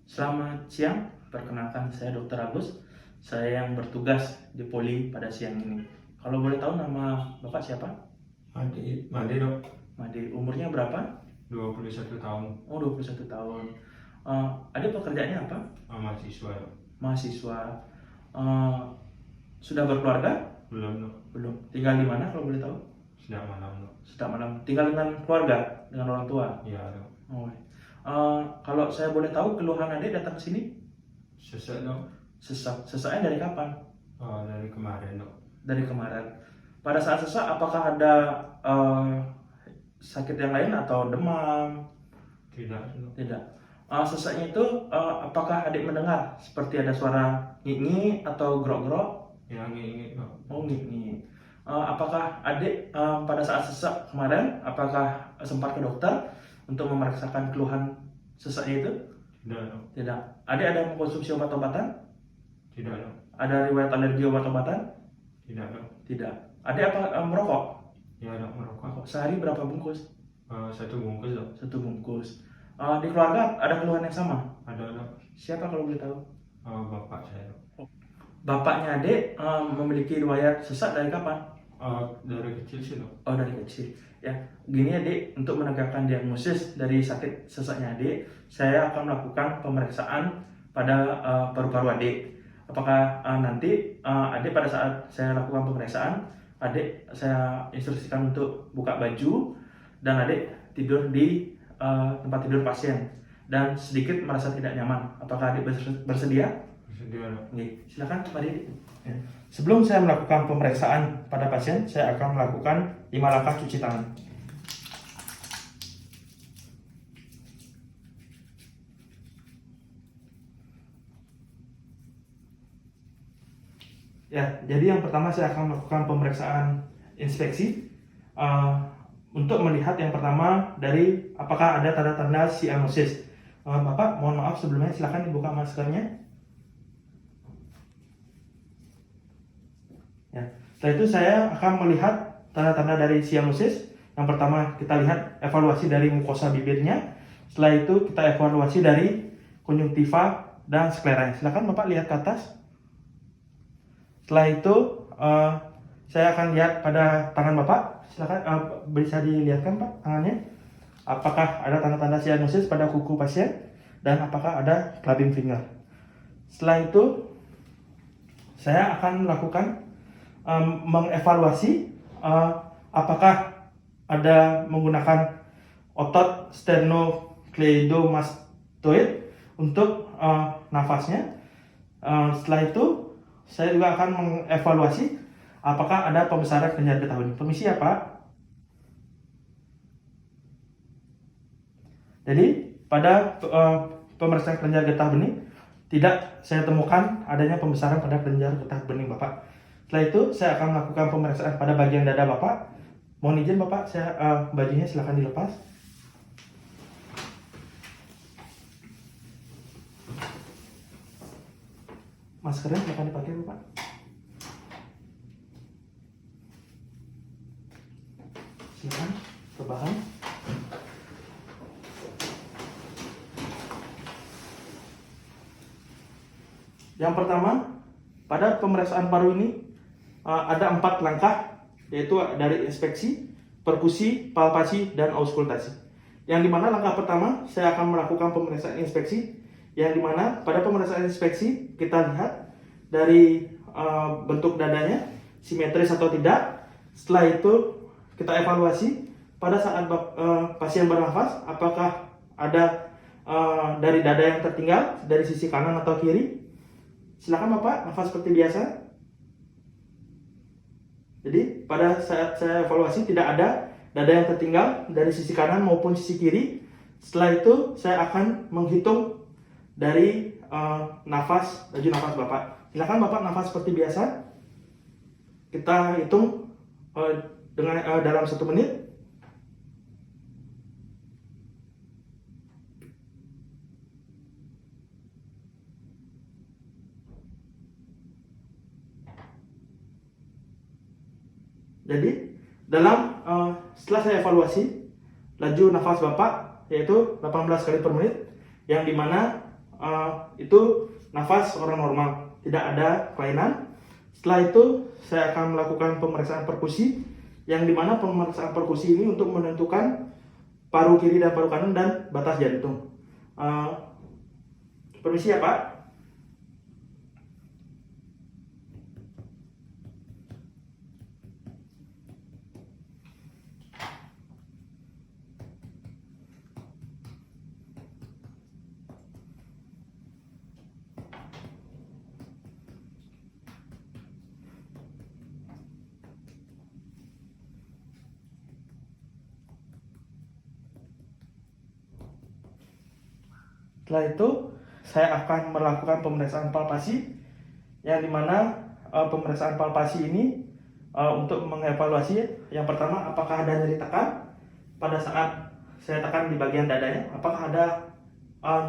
Selamat siang, perkenalkan saya Dr. Agus. Saya yang bertugas di Poli pada siang ini. Kalau boleh tahu nama Bapak siapa? Made dok, Made, umurnya berapa? 21 tahun, Oh, 21 tahun. Adik pekerjaannya apa? mahasiswa dok. Mahasiswa. Eh, sudah berkeluarga? Belum dok, Belum. Tinggal di mana kalau boleh tahu? sedang malam dok. Sudah malam. Tinggal dengan keluarga, dengan orang tua. Iya dok, Oh. Kalau saya boleh tahu keluhan adik datang ke sini? sesak dok. Sesaknya dari kapan? Dari kemarin dok. Dari kemarin. Pada saat sesak, apakah ada sakit yang lain atau demam? Tidak dok. Tidak. Sesaknya itu apakah adik mendengar seperti ada suara ngik-ngik atau grok-grok? Yang ingin dok. Oh, ngik-ngik. Apakah adik pada saat sesak kemarin, apakah sempat ke dokter untuk memeriksakan keluhan sesaknya itu? Tidak dok. Tidak. Adik ada mengkonsumsi obat-obatan? Tidak dok. Ada riwayat alergi obat-obatan? Tidak dok. Tidak. Adik apa merokok? Ya dok, merokok. Sehari berapa bungkus? 1 bungkus dok. 1 bungkus. Di keluarga ada keluhan yang sama? Ada dok. Siapa kalau boleh tahu? Bapak saya dok. Bapaknya adik memiliki riwayat sesak dari kapan? Dari kecil sih dok. Oh, dari kecil. Ya, gini adik, untuk menegakkan diagnosis dari sakit sesaknya adik, saya akan melakukan pemeriksaan pada paru-paru adik. Apakah nanti adik pada saat saya lakukan pemeriksaan, adik saya instruksikan untuk buka baju dan adik tidur di tempat tidur pasien dan sedikit merasa tidak nyaman. Apakah adik bersedia? Bersedia dok. Oke, silakan mari. Ya. Sebelum saya melakukan pemeriksaan pada pasien, saya akan melakukan 5 langkah cuci tangan. Ya, jadi yang pertama saya akan melakukan pemeriksaan inspeksi untuk melihat yang pertama dari apakah ada tanda-tanda cyanosis. Bapak, mohon maaf sebelumnya, silakan dibuka maskernya. Ya. Setelah itu saya akan melihat tanda-tanda dari cyanosis. Yang pertama kita lihat evaluasi dari mukosa bibirnya. Setelah itu kita evaluasi dari konjungtiva dan sklera. Silakan Bapak lihat ke atas. Setelah itu saya akan lihat pada tangan Bapak. Silakan bisa dilihatkan Pak tangannya. Apakah ada tanda-tanda cyanosis pada kuku pasien dan apakah ada clubbing finger. Setelah itu saya akan melakukan mengevaluasi apakah ada menggunakan otot sternocleidomastoid untuk nafasnya. Setelah itu saya juga akan mengevaluasi apakah ada pembesaran kelenjar getah bening. Permisi ya Pak. Jadi pada pemeriksaan kelenjar getah bening tidak saya temukan adanya pembesaran pada kelenjar getah bening Bapak. Setelah itu saya akan melakukan pemeriksaan pada bagian dada Bapak. Mohon izin Bapak, saya bajunya silakan dilepas. Maskernya silakan dipakai Bapak. Silakan ke bahan. Yang pertama, pada pemeriksaan paru ini ada 4 langkah, yaitu dari inspeksi, perkusi, palpasi, dan auskultasi. Yang dimana langkah pertama saya akan melakukan pemeriksaan inspeksi, yang dimana pada pemeriksaan inspeksi kita lihat dari bentuk dadanya simetris atau tidak. Setelah itu kita evaluasi pada saat pasien bernafas apakah ada dari dada yang tertinggal dari sisi kanan atau kiri. Silakan Bapak, nafas seperti biasa. Jadi pada saat saya evaluasi tidak ada dada yang tertinggal dari sisi kanan maupun sisi kiri. Setelah itu saya akan menghitung dari laju nafas Bapak. Silakan Bapak nafas seperti biasa. Kita hitung dalam 1 menit. Jadi setelah saya evaluasi laju nafas Bapak yaitu 18 kali per menit, yang dimana itu nafas orang normal, tidak ada kelainan. Setelah itu saya akan melakukan pemeriksaan perkusi, yang dimana pemeriksaan perkusi ini untuk menentukan paru kiri dan paru kanan dan batas jantung. Permisi ya Pak. Setelah itu saya akan melakukan pemeriksaan palpasi, yang dimana pemeriksaan palpasi ini untuk mengevaluasi yang pertama, apakah ada nyeri tekan pada saat saya tekan di bagian dadanya. Apakah ada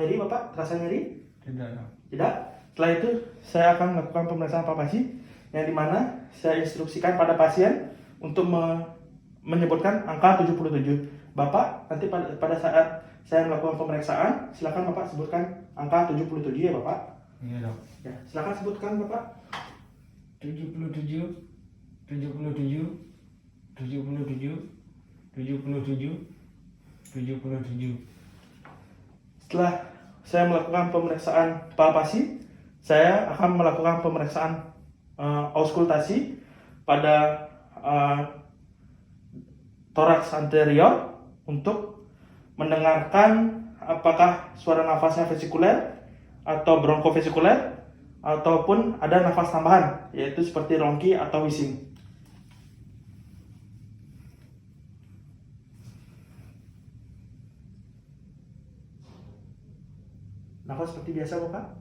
nyeri Bapak? Terasa nyeri? Tidak dok. Tidak. Setelah itu saya akan melakukan pemeriksaan palpasi, yang dimana saya instruksikan pada pasien untuk menyebutkan angka 77. Bapak nanti pada saat saya melakukan pemeriksaan, silakan Bapak sebutkan angka 77 ya Bapak. Iya dok. Ya, silakan sebutkan Bapak. 77, 77, 77, 77, 77. Setelah saya melakukan pemeriksaan palpasi, saya akan melakukan pemeriksaan auskultasi pada toraks anterior untuk mendengarkan apakah suara nafasnya vesikuler atau bronkofesikuler, ataupun ada nafas tambahan, yaitu seperti rongki atau wheezing. Nafas seperti biasa Bapak.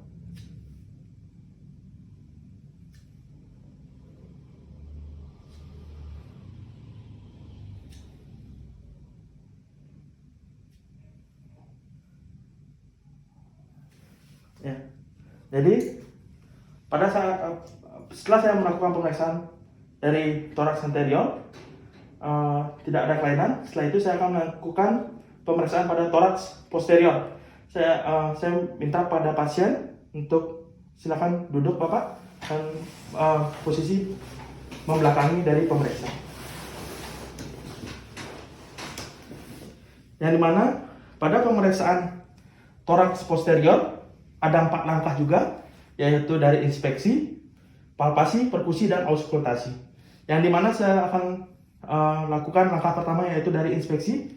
Ya. Jadi pada saat setelah saya melakukan pemeriksaan dari toraks anterior, tidak ada kelainan. Setelah itu saya akan melakukan pemeriksaan pada toraks posterior. Saya minta pada pasien untuk silakan duduk Bapak dan posisi membelakangi dari pemeriksa. Yang dimana pada pemeriksaan toraks posterior ada 4 langkah juga, yaitu dari inspeksi, palpasi, perkusi, dan auskultasi. Yang dimana saya akan lakukan langkah pertama, yaitu dari inspeksi.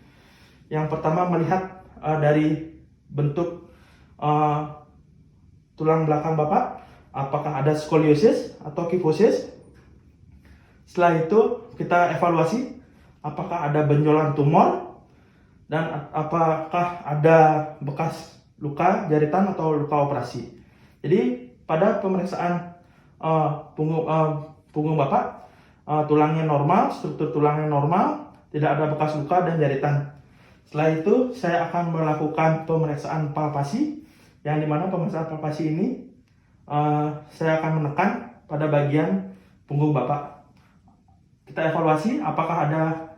Yang pertama melihat dari bentuk tulang belakang Bapak, apakah ada skoliosis atau kifosis. Setelah itu kita evaluasi apakah ada benjolan tumor dan apakah ada bekas luka jaritan atau luka operasi. Jadi pada pemeriksaan punggung Bapak, tulangnya normal, struktur tulangnya normal, tidak ada bekas luka dan jaritan. Setelah itu saya akan melakukan pemeriksaan palpasi, yang dimana pemeriksaan palpasi ini saya akan menekan pada bagian punggung Bapak. Kita evaluasi apakah ada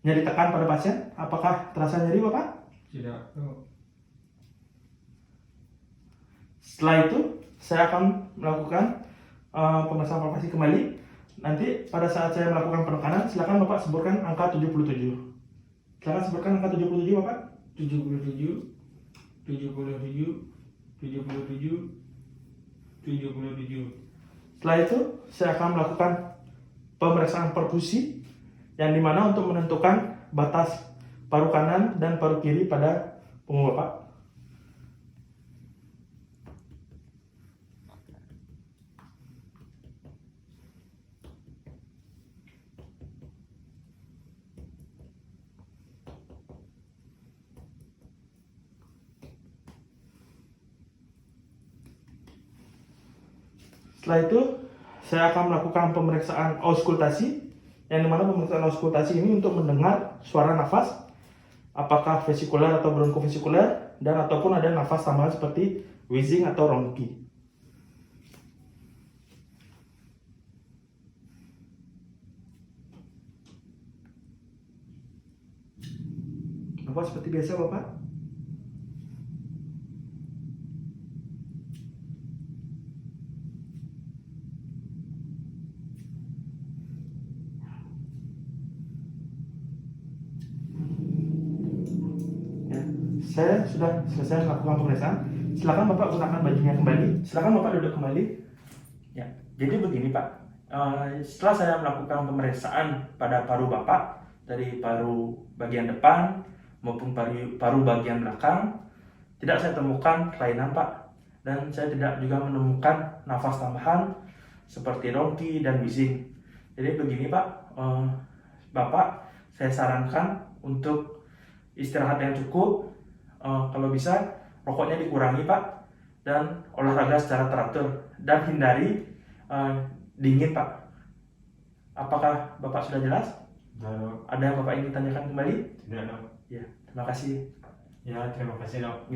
nyeri tekan pada pasien, apakah terasa nyeri Bapak? Tidak dok. Setelah itu saya akan melakukan pemeriksaan palpasi kembali. Nanti pada saat saya melakukan penekanan, silakan Bapak sebutkan angka 77. Silakan sebutkan angka 77 Bapak. 77, 77, 77, 77. Setelah itu saya akan melakukan pemeriksaan perkusi, yang dimana untuk menentukan batas paru kanan dan paru kiri pada punggung Bapak. Setelah itu saya akan melakukan pemeriksaan auskultasi, yang dimana pemeriksaan auskultasi ini untuk mendengar suara nafas, apakah vesikuler atau bronkofesikuler, dan ataupun ada nafas tambahan seperti wheezing atau rongki. Bapak seperti biasa Bapak. saya sudah selesai melakukan pemeriksaan. Silakan Bapak gunakan bajunya kembali. Silakan Bapak duduk kembali. Ya, jadi begini Pak. Setelah saya melakukan pemeriksaan pada paru Bapak dari paru bagian depan maupun paru bagian belakang, tidak saya temukan kelainan Pak. Dan saya tidak juga menemukan nafas tambahan seperti rongki dan wheezing. Jadi begini Pak, Bapak saya sarankan untuk istirahat yang cukup, kalau bisa rokoknya dikurangi Pak, dan olahraga secara teratur, dan hindari dingin Pak. Apakah Bapak sudah jelas? Sudah, Dok. Ada yang Bapak ingin tanyakan kembali? Tidak, Dok. Ya, terima kasih. Ya, terima kasih, Dok.